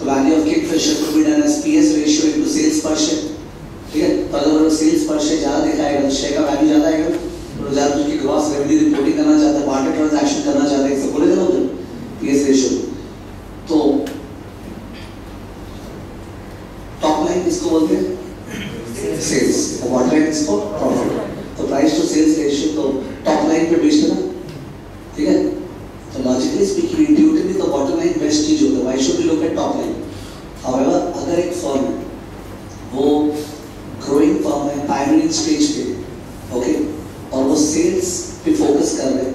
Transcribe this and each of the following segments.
तो value of Kingfisher could be done as PS ratio into sales per share, ठीक है। तो अगर वो सेल्स पर शेयर ज़्यादा दिखाएगा तो शेयर का वैल्यू ज़्यादा आएगा, तो ज़्यादा उसकी ग्रॉस रेवेन्यू रिपोर्टिंग करना चाहता है, बार्टर ट्रांजैक्शन करना चाहता है, सब बोले थे ना उधर PS रेशियो। तो टॉप लाइन इसको बोलते हैं सेल्स और बॉटम लाइन इसको प्रॉफिट। तो प्राइस टू सेल्स रेशियो तो टॉप लाइन पे बेस्ड है ना, ठीक है। तो लॉजिकली स्पीकिंग इंट्यूटिवली तो बॉटम लाइन बेस्ट चीज होता है, why should we look at top line. However अगर एक फर्म है वो ग्रोइंग फर्म है, पायनियरिंग स्टेज पे, ओके, और वो सेल्स पे फोकस कर रहे हैं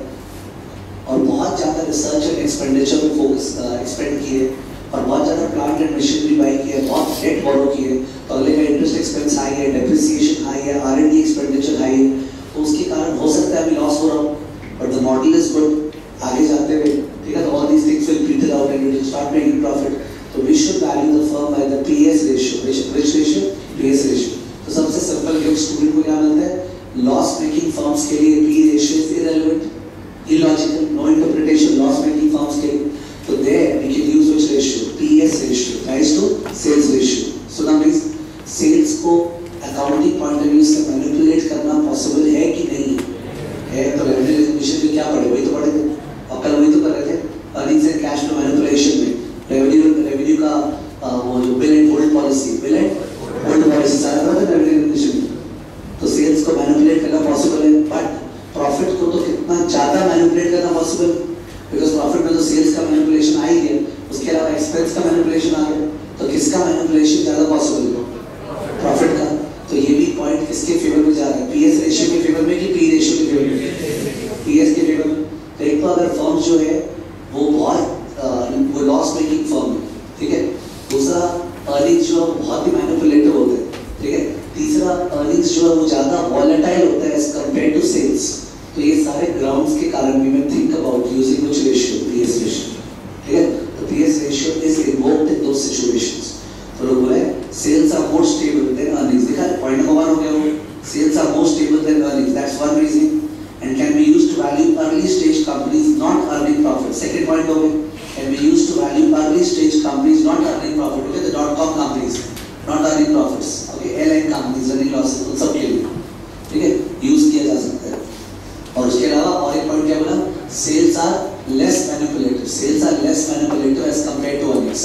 और बहुत ज़्यादा रिसर्च एंड एक्सपेंडिचर पे फोकस एक्सपेंड किए और बहुत ज़्यादा प्लांट एंड मशीनरी बाई किए, बहुत डेट बोरो किए, तो अगले का इंटरेस्ट एक्सपेंस हाई है, डेप्रिसिएशन हाई है, R&D एक्सपेंडिचर हाई है, तो उसके कारण हो सकता है अभी लॉस हो रहा हो, but the model is good. आगे जाते हुए, ठीक है, तो all these things will peter out and will start making profit. तो we should value the firm by the PS ratio, which ratio? PS ratio. तो सबसे सिंपल गिफ्ट स्टूडेंट को क्या मिलता है, लॉस मेकिंग फर्म्स के लिए P ratio is irrelevant, illogical, no interpretation, loss making firms के लिए। तो there we can use which ratio? PS ratio, price to sales ratio. So now means sales को accounting point of view से manipulate करना possible है कि नहीं है? तो revenue recognition में क्या पढ़े, वही तो पढ़े थे और कल वही तो कर रहे थे earnings and cash flow manipulation में। revenue का वो जो bill and hold policy सारा पढ़ा था revenue recognition में। तो sales को manipulate करना possible है, but प्रॉफिट को तो कितना ज़्यादा मैनिपुलेट करना पॉसिबल, बिकॉज प्रॉफिट में तो सेल्स का मैनिपुलेशन आ ही गया, उसके अलावा एक्सपेंस का मैनिपुलेशन आ गया, तो किसका मैनिपुलेशन ज़्यादा पॉसिबल है? प्रॉफिट का। तो ये भी पॉइंट किसके फेवर में जा रहा है, PS रेशियो के फेवर में कि P रेशियो के फेवर में? PS के फेवर में। तो एक तो अगर फर्म जो है वो बहुत वो लॉस मेकिंग फर्म है, ठीक है, दूसरा अर्निंग्स जो है बहुत ही मैनिपुलेटिव होते हैं, ठीक है, तीसरा अर्निंग्स जो है वो ज़्यादा वॉलेटाइल होता है एज कम्पेयर टू सेल्स। तो ये सारे ग्राउंड्स के कारण भी मैं think about using which ratio, PS ratio, ठीक है। तो PS ratio is invoked in those situations. तो लोग बोले sales are more stable than earnings, देखा पॉइंट नंबर 1 हो गया वो, sales are more stable than earnings, that's one reason and can be used to value early stage companies not earning profit. Second point हो गया, can be used to value early stage companies not earning profit, okay, the .com companies not earning profits, okay, airline companies running losses, उन सब के लिए, ठीक है, use किया जा सकता है। और उसके अलावा और एक पॉइंट क्या बोला, sales are less manipulative, sales are less manipulative as compared to earnings,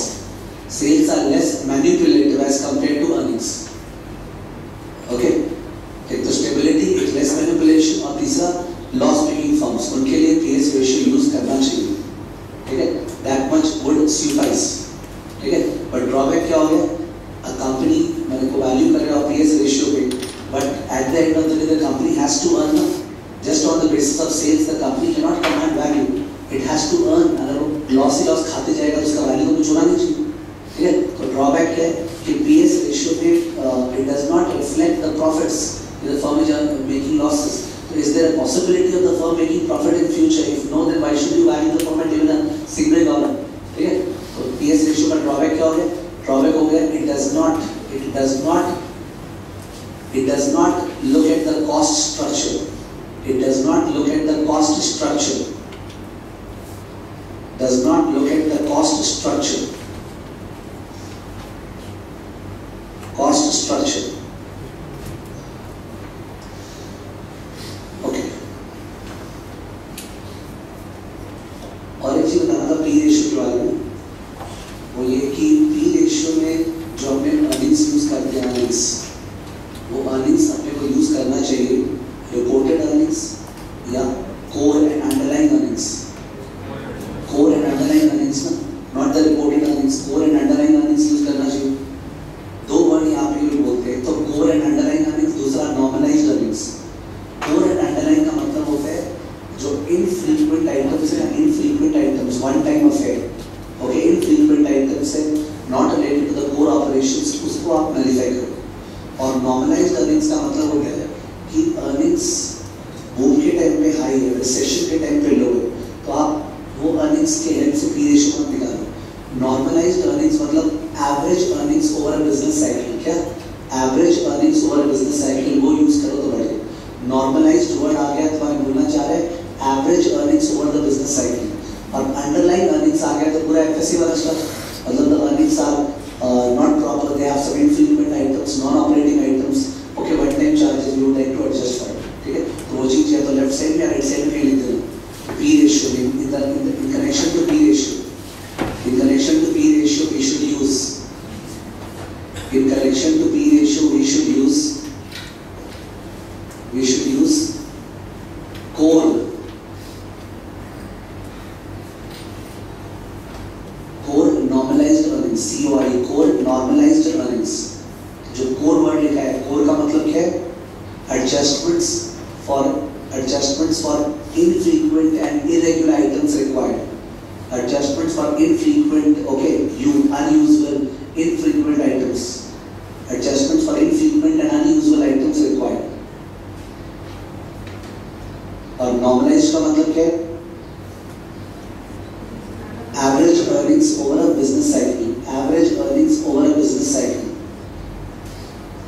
sales are less manipulative as compared to earnings, okay. एक तो स्टेबिलिटी, एक लेस मैनिपुलेशन, और तीसरा लॉस मेकिंग फर्म्स, उनके लिए PS रेशियो यूज करना चाहिए, ठीक है, दैट मच वुड सफिस, ठीक है। बट ड्रॉबैक क्या हो गया, अ कंपनी मेरे को वैल्यू कर रहा है PS रेशियो पे, but at the end of the day the company has to earn just on the basis of sales, the company cannot command value, it has to earn। अगर वो loss ही loss खाते जाएगा तो उसका value को कुछ होना नहीं चाहिए, ठीक है। तो ड्रॉबैक है कि PS रेशियो में it does not reflect the profits if the firm is making losses। So is there a possibility of the firm making profit in future? If no, then why should you value the firm at even a single dollar, ठीक है। तो PS ratio का drawback क्या हो गया, drawback हो गया it does not look at the cost structure, it does not look at the cost structure, does not look at the cost structure, okay। और एक चीज बताना था P रेशियो के बारे में, वो ये कि P रेशियो में जो हमने अर्निंग्स यूज करते हैं, अर्निंग्स, वो अर्निंग्स अपने को यूज करना चाहिए रिपोर्टेड अर्निंग्स या core and underlying earnings, core and underlying earnings ना, not the reported earnings, core and underlying earnings use करना चाहिए। दो वर्ड यहाँ पे लोग बोलते हैं, तो कोर एंड अंडरलाइंग अर्निंग्स, दूसरा normalised earnings. Core and underlying का मतलब होता है जो इनफ्रीक्वेंट आइटम्स है, infrequent items, one time affair, okay, infrequent items है, not related to the core operations, उसको आप नलिफाई करो। और नॉर्मलाइज्ड अर्निंग्स का मतलब हो गया कि अर्निंग्स बूम के टाइम पे हाई है, रिसेशन के टाइम पे लो है, तो आप वो अर्निंग्स के हेल्प से P रेशियो मत निकालो। नॉर्मलाइज्ड अर्निंग्स मतलब average earnings over a business cycle, क्या average earnings over a business cycle, वो यूज करो तो बढ़ेगा। नॉर्मलाइज्ड वर्ड आ गया तो मैं बोलना चाह रहे हैं average earnings over the business cycle, और अंडरलाइन अर्निंग्स आ गया तो पूरा FSC वाला स्टफ, मतलब the earnings companies are not proper, they have some infrequent items, non-operating items, okay, one time charges you would like to adjust for it. ठीक है, तो वो चीज़ या तो लेफ्ट साइड में या राइट साइड में लिख देना. P ratio in connection to P ratio. In connection to P ratio, we should use. In connection to P ratio, we should use core. Core normalized earnings. CORE. Core normalized earnings. जो core word लिखा है, core का मतलब क्या है? Adjustments for infrequent and irregular items required. Adjustments for infrequent, okay, unusual, infrequent items. Adjustments for infrequent and unusual items required. और normalized का मतलब क्या है? Average earnings over a business cycle. Average earnings over a business cycle.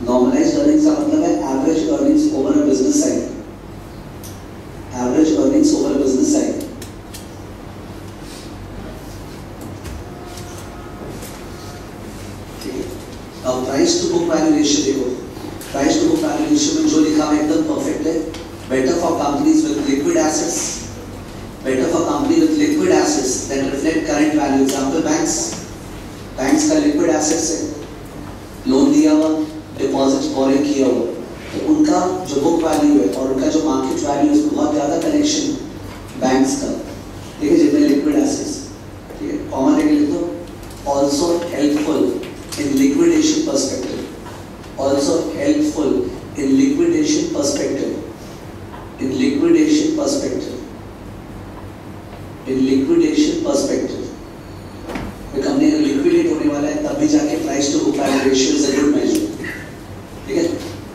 Normalized earnings का मतलब है average earnings over a business cycle. Average earnings over a business cycle. ठीक है. अब price to book value ratio देखो. Price to book value ratio में जो लिखा है एकदम perfect है. Better for companies with liquid assets. Better for company with liquid assets that reflect current value. Example banks. Banks का liquid assets है. Loan दिया हुआ, deposits borrowing किया हुआ. तो उनका जो बुक वैल्यू है और उनका जो मार्केट वैल्यू है उसमें बहुत ज़्यादा कनेक्शन बैंक्स का. ठीक है, जितने लिक्विड एसेट्स. ठीक है, कॉमन लेके लिख दो. Also helpful in liquidation perspective. Also helpful in liquidation perspective. In liquidation perspective. In liquidation perspective. Company अगर लिक्विडेट होने वाला है तब भी जाके price to book value ratio is a good measure. ठीक है,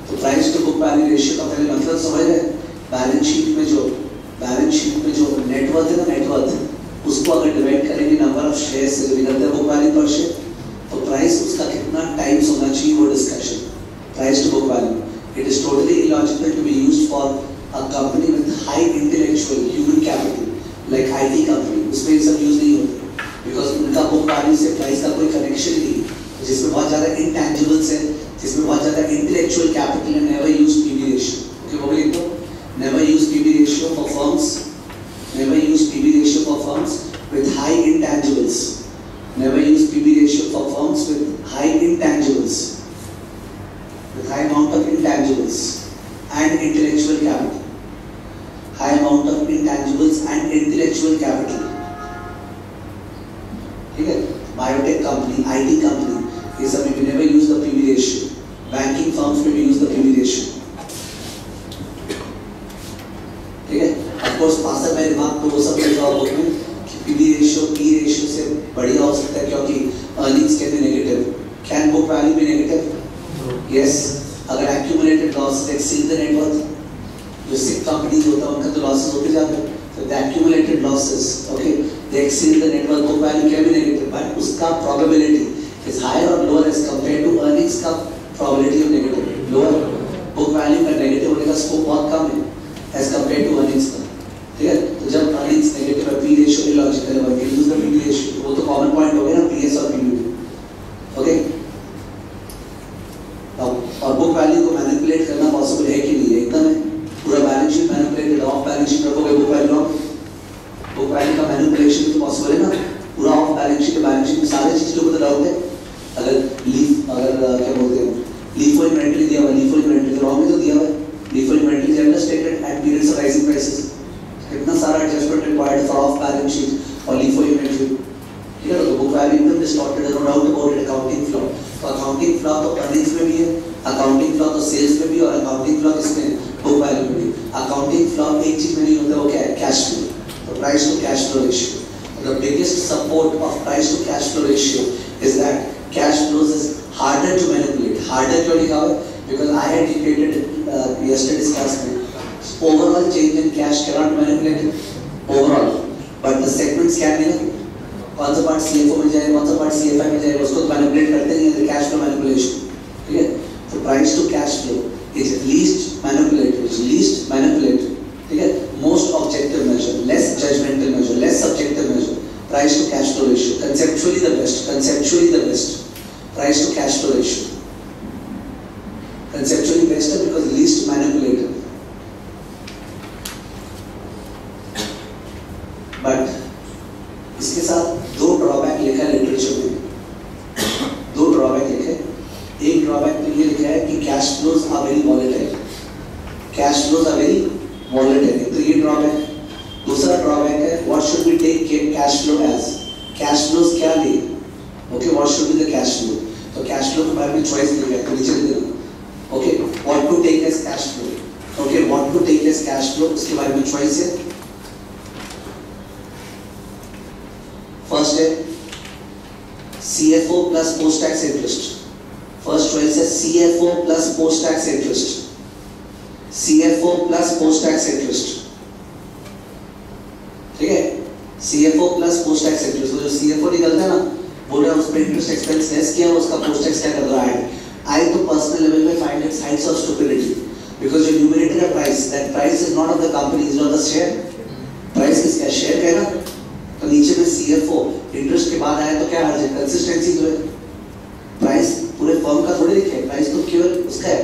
तो price to book value ratio का पहले मतलब समझ रहे हैं. बैलेंस शीट में जो नेटवर्थ है ना, नेटवर्थ उसको अगर डिवाइड करेंगे नंबर ऑफ शेयर्स से जो निकलता है बुक वैल्यू पर शेयर, तो प्राइस उसका कितना टाइम्स होना चाहिए वो discussion. Price to book value, it is totally illogical to be used for a company with high intellectual human capital like IT company. उसमें ये सब यूज नहीं होता बिकॉज उनका बुक वैल्यू से प्राइस का कोई कनेक्शन नहीं, जिसमें बहुत ज़्यादा इंटैंजिबल्स है, जिसमें बहुत ज़्यादा इंटेलेक्चुअल कैपिटल है. Never use PV ratio. Okay, वो भी लिख दो. Never use PV ratio for firms. Never use PV ratio for firms with high intangibles. Never use PV ratio for firms with high intangibles, with high amount of intangibles and intellectual capital. High amount of intangibles and intellectual capital. ठीक है, biotech company, IT company, ये सब में never use the PV ratio. Banking firms में भी use the PV ratio. ठीक है, of course पास है मेरे दिमाग तो वो सब लिखा हुआ बुक में कि PV ratio P ratio से बढ़िया हो सकता है क्योंकि earnings can be negative. Can book value be negative? Yes. अगर accumulated losses exceed the net worth, जो सिक कंपनीज होता है उनका तो लॉसेस होते जाते हैं. So the accumulated losses, okay, they exceed the net worth. Book value can be negative, but उसका probability is higher or lower as compared to earnings का probability of negative. Lower. Book value का negative होने का scope बहुत कम है as compared to earnings का. ठीक है, तो जब earnings negative है, P ratio भी logical है, we use the P ratio. वो तो common point हो गया ना, PS और PV. Okay. और बुक वैल्यू को मैनिपुलेट करना पॉसिबल है कि नहीं है? एकदम है. पूरा balance sheet manipulated, off balance sheet रखोगे book value off. Book value का मैनिपुलेशन तो पॉसिबल है ना. पूरा ऑफ बैलेंस शीट में सारे चीज के ऊपर डाउट है. अगर क्या बोलते हैं लीफो इन्वेंटरी दिया हुआ, लीफो इन्वेंटरी तो रॉन्ग में तो दिया हुआ है. LIFO inventory is understated at periods of rising prices. कितना सारा adjustment required for of balance sheet और लीफो इन्वेंटरी. ठीक है, तो बुक वैल्यू एकदम डिस्टॉर्टेड है, no doubt about it. Accounting flaw, तो अकाउंटिंग फ्लॉ तो अर्निंग्स में भी है, अकाउंटिंग फ्लॉ तो सेल्स में भी, और अकाउंटिंग फ्लॉ किसमें? बुक वैल्यू में भी. अकाउंटिंग फ्लॉ एक चीज में नहीं होता, वो क्या है? Cash flow. तो price to cash flow ratio. The biggest support of price to cash flow ratio is that cash flows is harder to manipulate. Harder क्यों लिखा हुआ है? Because I had indicated yesterday's class में overall change in cash cannot be manipulated overall, but the segments can be. कौन सा part CFO में जाएगा, कौन सा पार्ट CFI में जाएगा, उसको तो मैनिपुलेट करते नहीं है. Cash flow manipulation. ठीक है, तो price to cash flow is least manipulated. ठीक है, most objective measure, less judgemental measure, less subjective measure. Price to cash flow ratio. conceptually the best price to cash flow ratio. Conceptually best है because least manipulative. But इसके साथ दो drawback लिखा है literature में, दो ड्रॉबैक लिखे। एक ड्रॉबैक तो ये लिखा है कि cash flows are very volatile, cash flows are very volatile, तो ये ड्रॉबैक। दूसरा ड्रॉबैक है what should we take cash flow as, cash flows क्या ले, okay what should be the cash flow. तो कैश फ्लो के बारे में चॉइस दी है, तो नीचे लिख देना okay what to take as cash flow, okay what to take as cash flow, उसके बारे में चॉइस है। फर्स्ट है CFO plus post tax interest, first choice है CFO plus post tax interest, CFO plus post tax interest, ठीक है CFO plus post tax interest. तो जो CFO निकलता है ना, बोल रहा है उस पर इंटरेस्ट एक्सपेंस लेस किया, उसका पोस्ट टैक्स क्या कर रहा है। I तो पर्सनल लेवल पे find its Heights of stupidity because जो न्यूमरेटर है price, that price is not of the company, is of the share. Price किसका है, शेयर का है ना। तो नीचे में CFO इंटरेस्ट के बाद आया तो क्या अर्ज है, कंसिस्टेंसी जो है। प्राइस पूरे फर्म का थोड़ी लिखे, प्राइस तो केवल उसका है,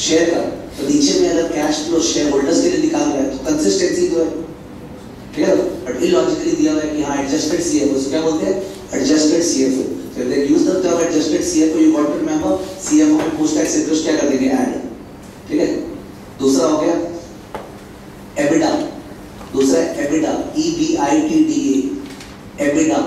शेयर का। तो नीचे में अगर कैश फ्लो शेयर होल्डर्स के लिए निकाल रहा है तो कंसिस्टेंसी तो है, ठीक है। बट इलॉजिकली दिया हुआ है कि हाँ एडजस्टेड CFO, क्या बोलते हैं adjusted CFO। So if they use the term adjusted CFO, you got to remember CFO में पोस्ट टैक्स इंटरेस्ट क्या कर देंगे, ऐड, ठीक है। दूसरा हो गया EBITDA, दूसरा है EBITDA, EBITDA, EBITDA।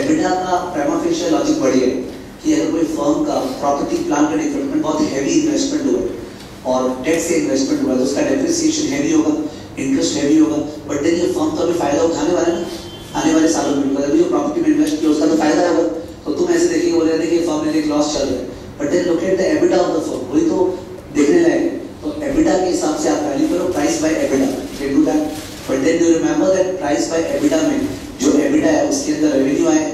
EBITDA का प्राइमा फेशियल लॉजिक बढ़िया है कि अगर कोई फर्म का प्रॉपर्टी प्लांट एंड इक्विपमेंट बहुत हैवी इन्वेस्टमेंट हुआ और डेट से इन्वेस्टमेंट हुआ तो उसका डेप्रिसिएशन हैवी होगा, इंटरेस्ट हैवी होगा, बट देन ये फर्म तो अभी फायदा उठाने वाला है ना आने वाले सालों में, अभी जो प्रॉपर्टी में इन्वेस्ट किया उसका तो फायदा होगा। तो तुम ऐसे देखिए बोल रहे थे कि फर्म में एक लॉस चल रहा है, but then look at the EBITDA of the firm, वही तो देखने लायक है। तो EBITDA के हिसाब से आप वैल्यू करो price by EBITDA, can do that. But then you remember that price by EBITDA में जो EBITDA है उसके अंदर रेवेन्यू आए,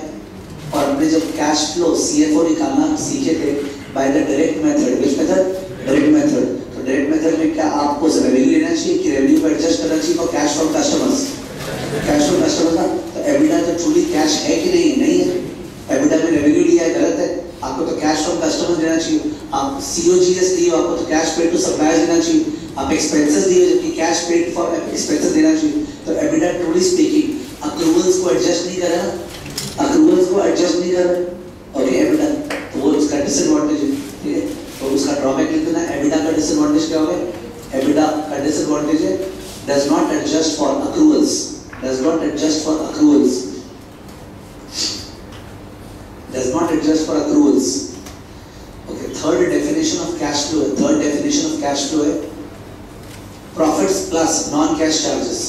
और हमने जब कैश फ्लो CFO निकालना सीखे थे by the direct method, which method, direct method. तो डायरेक्ट मेथड में क्या आपको रेवेन्यू लेना चाहिए कि रेवेन्यू को एडजस्ट करना चाहिए for cash from customers, cash from customer का। तो EBITDA जो ट्रूली कैश है कि नहीं, नहीं है। EBITDA में रेवेन्यू लिया है, गलत है, आपको तो कैश फ्रॉम कस्टमर देना चाहिए। आप COGS लिए हो, आपको तो कैश पेड टू सप्लायर्स देना चाहिए। आप एक्सपेंसेस दिए जबकि कैश पेड फॉर एक्सपेंसेस देना चाहिए। तो EBITDA ट्रूली स्पीकिंग अक्रूवल्स को एडजस्ट नहीं कर रहा, अक्रूवल्स को एडजस्ट नहीं कर रहा, ओके EBITDA, तो वो उसका डिसएडवांटेज है, ठीक है। तो उसका ड्रॉबैक लिख देना, EBITDA का डिसएडवांटेज क्या होगा, EBITDA का डिसएडवांटेज है does not adjust for accruals, does not adjust for accruals, does not adjust for accruals, okay। third definition of cash flow, third definition of cash flow है profits plus non cash charges,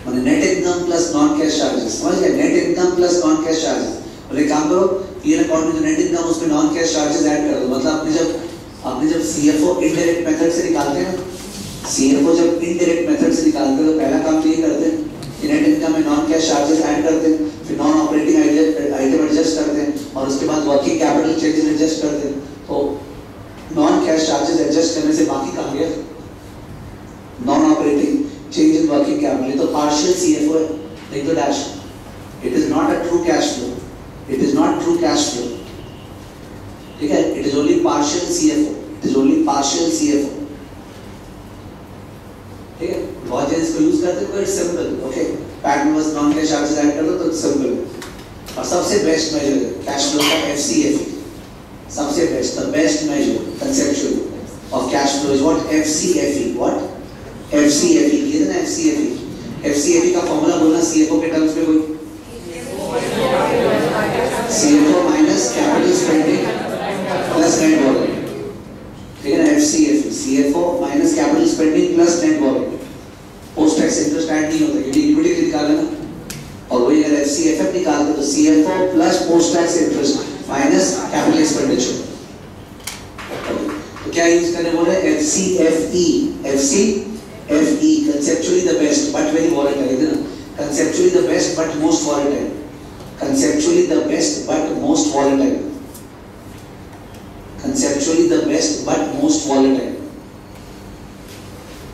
माने net income plus non cash charges, समझ गए, net income plus non cash charges. और एक काम करो, PL account में जो नेट इनकम उसमें नॉन कैश चार्जेस ऐड कर दो। मतलब आपने जब CFO इनडायरेक्ट मेथड से निकालते हैं ना, CFO जब इनडायरेक्ट मेथड से निकालते हैं तो पहला काम तो ये करते हैं कि नेट इनकम में नॉन कैश चार्जेस ऐड करते हैं, फिर नॉन ऑपरेटिंग आइटम एडजस्ट करते हैं, और उसके बाद वर्किंग कैपिटल चेंजेस एडजस्ट करते हैं। तो नॉन कैश चार्जेस एडजस्ट करने से बाकी काम गया non operating change in working capital, तो partial CFO है, नहीं तो dash। It is not a true cash flow, it is not true cash flow, ठीक है। It is only partial CFO, it is only partial CFO, ठीक है। बहुत जन इसको यूज करते हैं, सिंपल, ओके। पैट में बस नॉन कैश चार्जेस ऐड कर दो तो सिंपल है। और सबसे बेस्ट मेजर है कैश फ्लो का FCFE, सबसे best, the best measure conceptual of cash flow is what, FCFE, what, FCFE, ये ना FCFE, FCFE का फॉर्मूला बोलना CFO के टर्म्स में कोई, CFO minus capital spending plus net borrowing, ठीक है ना। FCFE, CFO minus capital spending plus net borrowing. Post tax interest add नहीं होता क्योंकि इक्विटी के निकाल लेना, और वही अगर FCFF निकालते तो CFO plus post tax interest minus capital expenditure. तो क्या यूज करने बोल रहे हैं, FCFE, FCFE, conceptually the best but very volatile, है ना। Conceptually the best but most volatile, conceptually the best but most volatile, conceptually the best but most volatile,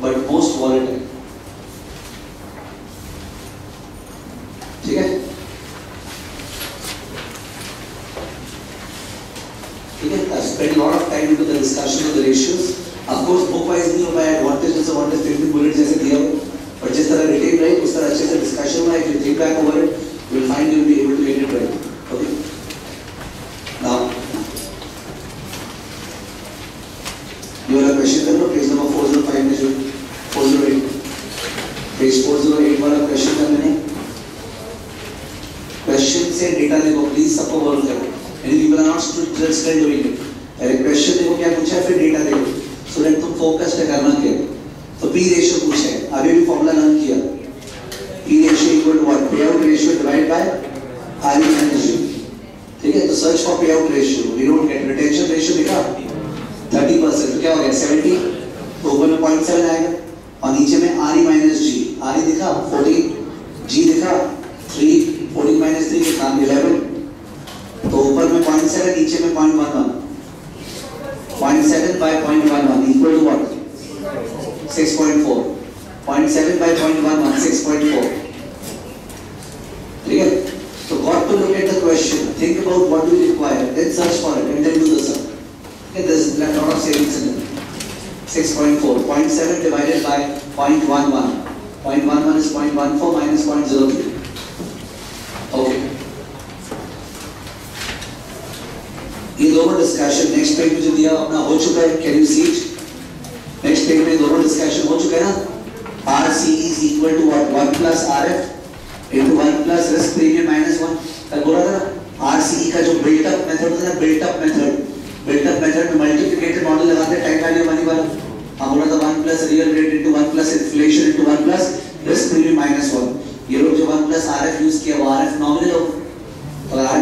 but most volatile, ठीक ठीक है, I spent a lot of time into the discussion of the ratios. Of course, book wise नहीं हो पाया, advantage disadvantage 50 bullet जैसे दिया हो, पर जिस तरह written रहे उस तरह अच्छे से discussion हुआ है. If you think back over it, you will find you will be able to get it right. Okay. Now, you have a question there, page number 405 में जो 408, page 408 वाला question का मैंने question से data देखो, please सबको बोल करो. Many people are not still doing it. अरे question देखो क्या पूछा है, फिर data देखो. So that तुम focus पे करना क्या? तो P ratio पूछा है, अभी भी formula learn किया. P ratio equal to what? Payout ratio divided by RE minus G. ठीक है, तो search for payout ratio. We don't get retention ratio दिखा 30%, तो क्या हो गया 70, तो ऊपर में 0.7 आएगा और नीचे में RE minus G. RE दिखा 14, G दिखा 3, 14 minus 3 के काम 11, तो ऊपर में 0.7 नीचे में 0.11. 0.7 by 0.11 equal to what? 6.4. 0.7 by 0.11 6.4. ठीक है? So got to look at the question, think about what you require, then search for it and then do the sum. Okay, there's a lot of savings in it. 6.4. 0.7 divided by 0.11. 0.11 is 0.14 minus 0.03. Okay. ये दोनों discussion next page में जो दिया अपना हो चुका है, can you see it? Next page में दोनों डिस्कशन हो चुका है ना. RC is equal to what? 1 plus RF into 1 plus risk premium minus 1. कल बोला था ना RCE का जो बिल्ट अप मेथड होता है ना, बिल्ट अप मेथड में मल्टीप्लिकेटिव मॉडल लगाते हैं टाइम वैल्यू मनी वाला. हम बोला था 1 plus real rate into 1 plus inflation into 1 plus risk premium minus 1. ये लोग जो 1 plus RF यूज किया वो RF नॉमिनल होगा, तो